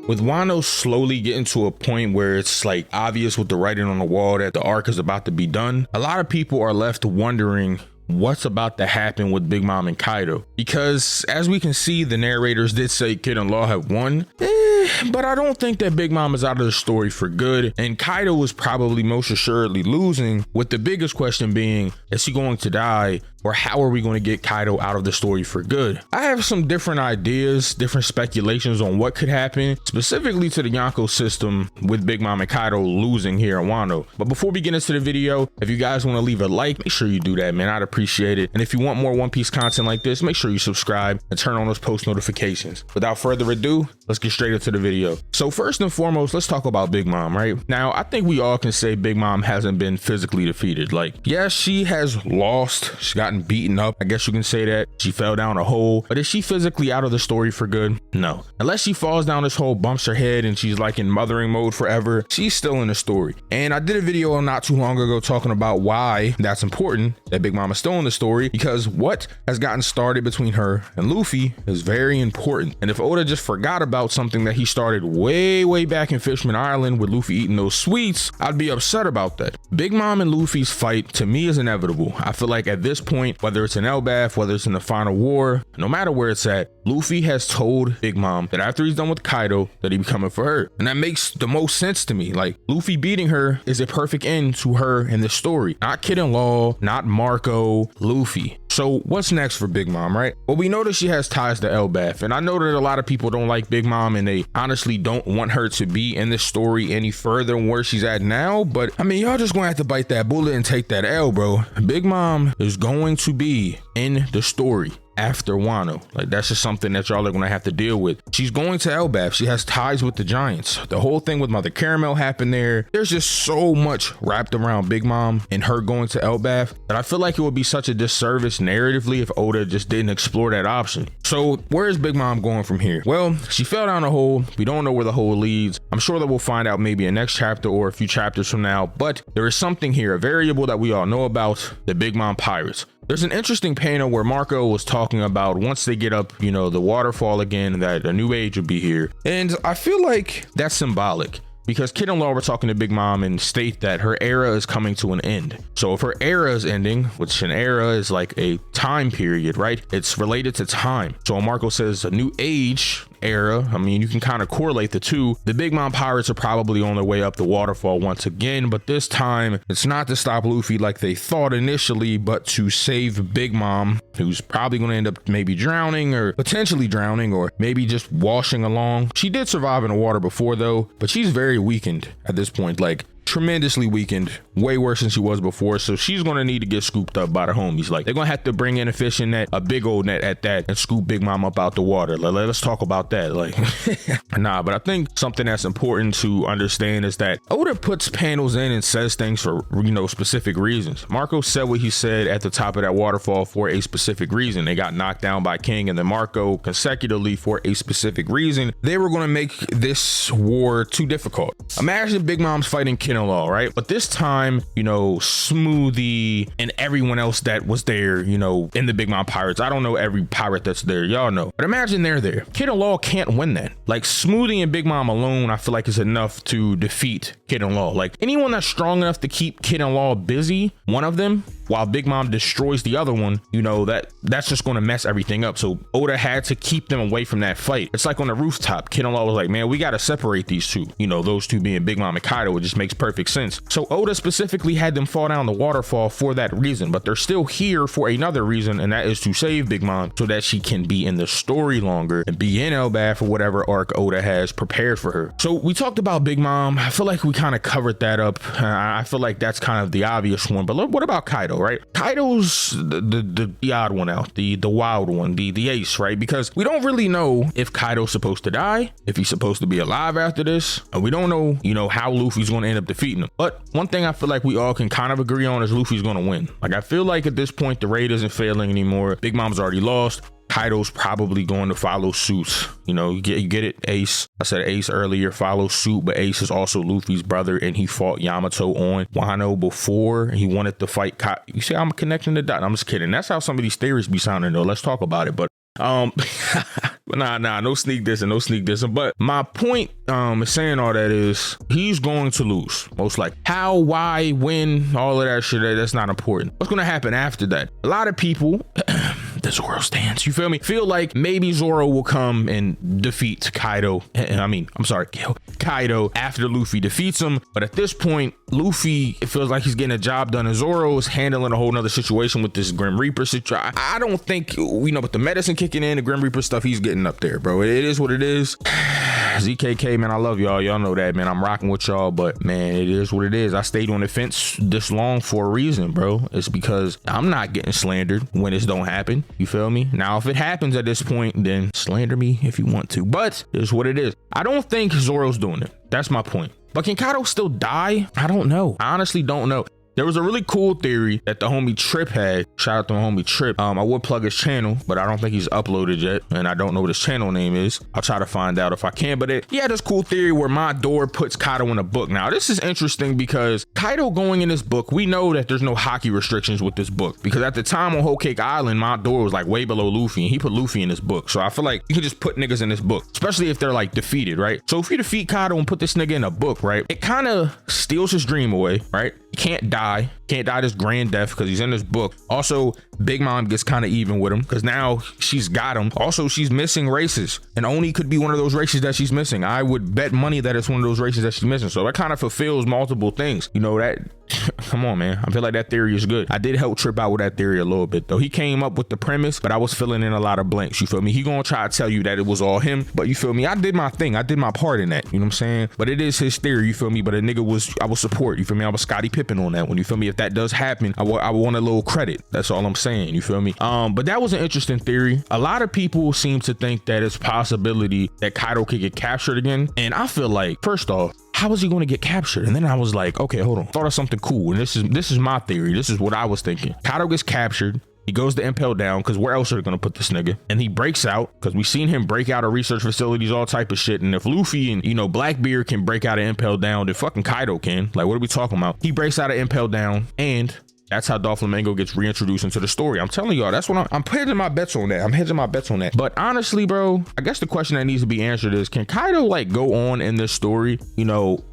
With Wano slowly getting to a point where it's like obvious with the writing on the wall that the arc is about to be done, a lot of people are left wondering what's about to happen with Big Mom and Kaido, because as we can see, the narrators did say Kid and Law have won, but I don't think that Big Mom is out of the story for good, and Kaido is probably most assuredly losing, with the biggest question being, is he going to die, or how are we going to get Kaido out of the story for good? I have some different ideas, different speculations on what could happen, specifically to the Yonko system with Big Mom and Kaido losing here in Wano. But before we get into the video, if you guys want to leave a like, make sure you do that, man. I'd appreciate it. And if you want more One Piece content like this, make sure you subscribe and turn on those post notifications. Without further ado, let's get straight into the video. So first and foremost, let's talk about Big Mom, right? Now, I think we all can say Big Mom hasn't been physically defeated. Like, yes, she has lost. She's gotten beaten up. I guess you can say that. She fell down a hole, but is she physically out of the story for good? No. Unless she falls down this hole, bumps her head, and she's like in mothering mode forever, she's still in the story. And I did a video not too long ago talking about why that's important, that Big Mom is still in the story, because what has gotten started between her and Luffy is very important. And if Oda just forgot about something that he started way back in Fishman Island with Luffy eating those sweets, I'd be upset about that. Big Mom and Luffy's fight to me is inevitable. I feel like at this point, whether it's in Elbaf, whether it's in the final war, no matter where it's at, Luffy has told Big Mom that after he's done with Kaido, that he be coming for her. And that makes the most sense to me. Like, Luffy beating her is a perfect end to her in this story. Not Kid and Law, not Marco, Luffy. So what's next for Big Mom, right? Well, we know that she has ties to Elbaf, and I know that a lot of people don't like Big Mom and they honestly don't want her to be in this story any further than where she's at now, but I mean, y'all just gonna have to bite that bullet and take that L, bro. Big Mom is going to be in the story after Wano. Like, that's just something that y'all are gonna have to deal with. She's going to Elbaf. She has ties with the Giants. The whole thing with Mother Caramel happened there. There's just so much wrapped around Big Mom and her going to Elbaf that I feel like it would be such a disservice narratively if Oda just didn't explore that option. So where is Big Mom going from here? Well, she fell down a hole. We don't know where the hole leads. I'm sure that we'll find out maybe in next chapter or a few chapters from now, but there is something here, a variable that we all know about, the Big Mom pirates. There's an interesting panel where Marco was talking about once they get up, you know, the waterfall again, that a new age would be here. And I feel like that's symbolic, because Kid and Law were talking to Big Mom and state that her era is coming to an end. So if her era is ending, which an era is like a time period, right? It's related to time. So when Marco says a new age era, I mean, you can kind of correlate the two. The Big Mom pirates are probably on their way up the waterfall once again, but this time it's not to stop Luffy like they thought initially, but to save Big Mom, who's probably going to end up maybe drowning or potentially drowning or maybe just washing along. She did survive in the water before though, but she's very weakened at this point, like tremendously weakened, way worse than she was before. So she's going to need to get scooped up by the homies. Like, they're going to have to bring in a fishing net, a big old net at that, and scoop Big Mom up out the water. Let us talk about that. Like, nah, but I think something that's important to understand is that Oda puts panels in and says things for, you know, specific reasons. Marco said what he said at the top of that waterfall for a specific reason. They got knocked down by King and then Marco consecutively for a specific reason. They were going to make this war too difficult. Imagine Big Mom's fighting Kid and Law, right? But this time, you know, Smoothie and everyone else that was there, you know, in the Big Mom pirates. I don't know every pirate that's there, y'all know, but imagine they're there. Kid and Law can't win that. Like, Smoothie and Big Mom alone, I feel like is enough to defeat Kid and Law. Like, anyone that's strong enough to keep Kid and Law busy, one of them, while Big Mom destroys the other one, you know, that's just going to mess everything up. So Oda had to keep them away from that fight. It's like on the rooftop, Kid and Law was like, man, we got to separate these two, you know, those two being Big Mom and Kaido. It just makes perfect sense. So Oda specifically had them fall down the waterfall for that reason, but they're still here for another reason, and that is to save Big Mom so that she can be in the story longer and be in Elbaf or whatever arc Oda has prepared for her. So we talked about Big Mom. I feel like we kind of covered that up. I feel like that's kind of the obvious one, but what about Kaido, right? Kaido's the odd one out, the wild one, the ace, right? Because we don't really know if Kaido's supposed to die, if he's supposed to be alive after this, and we don't know, you know, how Luffy's going to end up defeating him. But one thing I feel like we all can kind of agree on is Luffy's going to win. Like, I feel like at this point, the raid isn't failing anymore. Big Mom's already lost. Kaido's probably going to follow suit. You know, you get it, Ace. I said Ace earlier, follow suit, but Ace is also Luffy's brother, and he fought Yamato on Wano before. He wanted to fight You see, I'm connecting the dot. I'm just kidding. That's how some of these theories be sounding, though. Let's talk about it. But But nah, no sneak dissing. But my point is saying all that is he's going to lose, most likely. How, why, when, all of that shit, that's not important. What's gonna happen after that? A lot of people the Zoro stance, you feel me? Feel like maybe Zoro will come and defeat Kaido. Kaido after Luffy defeats him. But at this point, Luffy, it feels like he's getting a job done, and Zoro is handling a whole nother situation with this Grim Reaper situation. I don't think, with the medicine kicking in, the Grim Reaper stuff, he's getting up there, bro. It is what it is. ZKK, man, I love y'all. Y'all know that, man. I'm rocking with y'all, but man, it is what it is. I stayed on the fence this long for a reason, bro. It's because I'm not getting slandered when this don't happen. You feel me? Now, if it happens at this point, then slander me if you want to, but it's what it is. I don't think Zoro's doing it. That's my point. But can Kaido still die? I don't know. I honestly don't know. There was a really cool theory that the homie Trip had. Shout out to my homie Trip. I would plug his channel, but I don't think he's uploaded yet, and I don't know what his channel name is. I'll try to find out if I can, but he had this cool theory where my door puts Kaido in a book. Now, this is interesting because Kaido going in this book, we know that there's no hockey restrictions with this book, because at the time on Whole Cake Island, my door was like way below Luffy, and he put Luffy in this book. So I feel like you can just put niggas in this book, especially if they're like defeated, right? So if you defeat Kaido and put this nigga in a book, right, it kind of steals his dream away, right? He can't die this grand death because he's in this book. Also, Big Mom gets kind of even with him because now she's got him. Also, she's missing races, and Oni could be one of those races that she's missing. I would bet money that it's one of those races that she's missing. So that kind of fulfills multiple things. That come on, man. I feel like that theory is good. I did help Trip out with that theory a little bit, though. He came up with the premise, but I was filling in a lot of blanks. You feel me? He gonna try to tell you that it was all him, but you feel me? I did my thing. I did my part in that. You know what I'm saying? But it is his theory. You feel me? But a nigga I will support. You feel me? I was Scottie Pippen on that one. You feel me? If that does happen, I want a little credit. That's all I'm saying. You feel me? But that was an interesting theory. A lot of people seem to think that it's a possibility that Kaido could get captured again. And I feel like, first off, how is he going to get captured? And then I was like, okay, hold on. Thought of something cool. And this is my theory. This is what I was thinking. Kaido gets captured. He goes to Impel Down because where else are they going to put this nigga? And he breaks out because we've seen him break out of research facilities, all type of shit. And if Luffy and, Blackbeard can break out of Impel Down, then fucking Kaido can. Like, what are we talking about? He breaks out of Impel Down, and that's how Doflamingo gets reintroduced into the story. I'm telling y'all, that's what I'm hedging my bets on that. But honestly, bro, I guess the question that needs to be answered is, can Kaido go on in this story,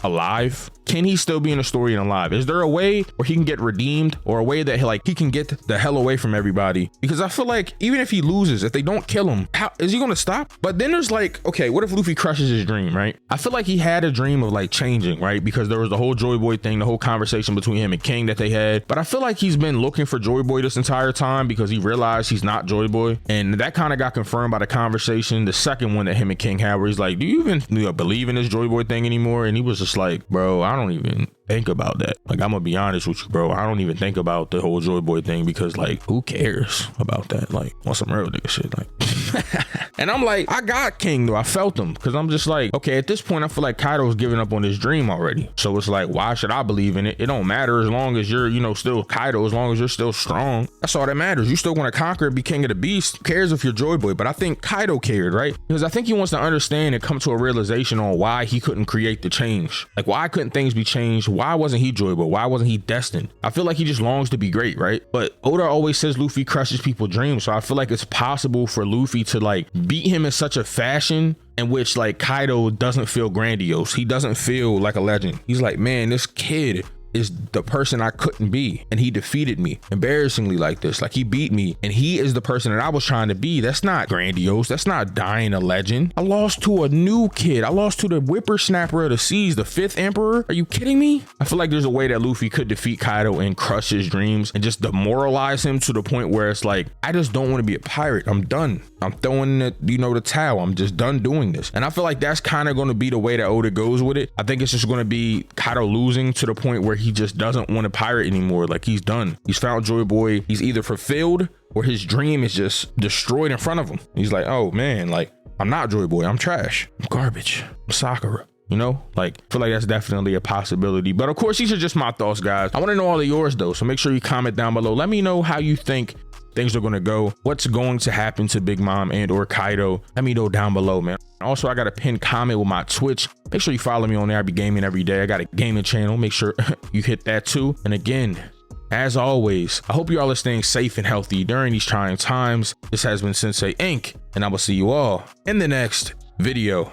alive? Can he still be in the story and alive? Is there a way where he can get redeemed, or a way that he can get the hell away from everybody? Because I feel like even if he loses, if they don't kill him, how is he going to stop? But then there's okay, what if Luffy crushes his dream, right? I feel like he had a dream of changing, right? Because there was the whole Joy Boy thing, the whole conversation between him and King that they had. But I feel like he's been looking for Joy Boy this entire time because he realized he's not Joy Boy. And that kind of got confirmed by the conversation, the second one that him and King had, where he's like, do you even believe in this Joy Boy thing anymore? And he was just like, bro, I don't even think about that. I'm gonna be honest with you, bro. I don't even think about the whole Joy Boy thing because who cares about that? On some real nigga shit. And I'm like, I got King though. I felt him because I'm just like, okay, at this point, I feel like Kaido's giving up on his dream already. So it's like, why should I believe in it? It don't matter as long as you're, still Kaido, as long as you're still strong. That's all that matters. You still want to conquer and be king of the beast. Who cares if you're Joy Boy? But I think Kaido cared, right? Because I think he wants to understand and come to a realization on why he couldn't create the change. Why couldn't things be changed? Why wasn't he Joy Boy? Why wasn't he destined? I feel like he just longs to be great, right? But Oda always says Luffy crushes people's dreams. So I feel like it's possible for Luffy to beat him in such a fashion in which Kaido doesn't feel grandiose. He doesn't feel like a legend. He's like, man, this kid is the person I couldn't be, and he defeated me embarrassingly like this. He beat me, and he is the person that I was trying to be. That's not grandiose. That's not dying a legend. I lost to a new kid. I lost to the whippersnapper of the seas, the 5th emperor. Are you kidding me? I feel like there's a way that Luffy could defeat Kaido and crush his dreams and just demoralize him to the point where it's like, I just don't want to be a pirate. I'm done. I'm throwing the towel. I'm just done doing this. And I feel like that's kind of going to be the way that Oda goes with it. I think it's just going to be Kaido losing to the point where he just doesn't want to pirate anymore. He's done. He's found Joy Boy. He's either fulfilled or his dream is just destroyed in front of him. He's like, oh man, I'm not Joy Boy. I'm trash. I'm garbage. I'm Sakura. I feel like that's definitely a possibility. But of course, these are just my thoughts, guys. I want to know all of yours though. So make sure you comment down below. Let me know how you think things are going to go. What's going to happen to Big Mom and or Kaido? Let me know down below, man. Also, I got a pinned comment with my Twitch. Make sure you follow me on there. I be gaming every day. I got a gaming channel. Make sure you hit that too. And again, As always, I hope you all are staying safe and healthy during these trying times. This has been Synsei Inc., and I will see you all in the next video.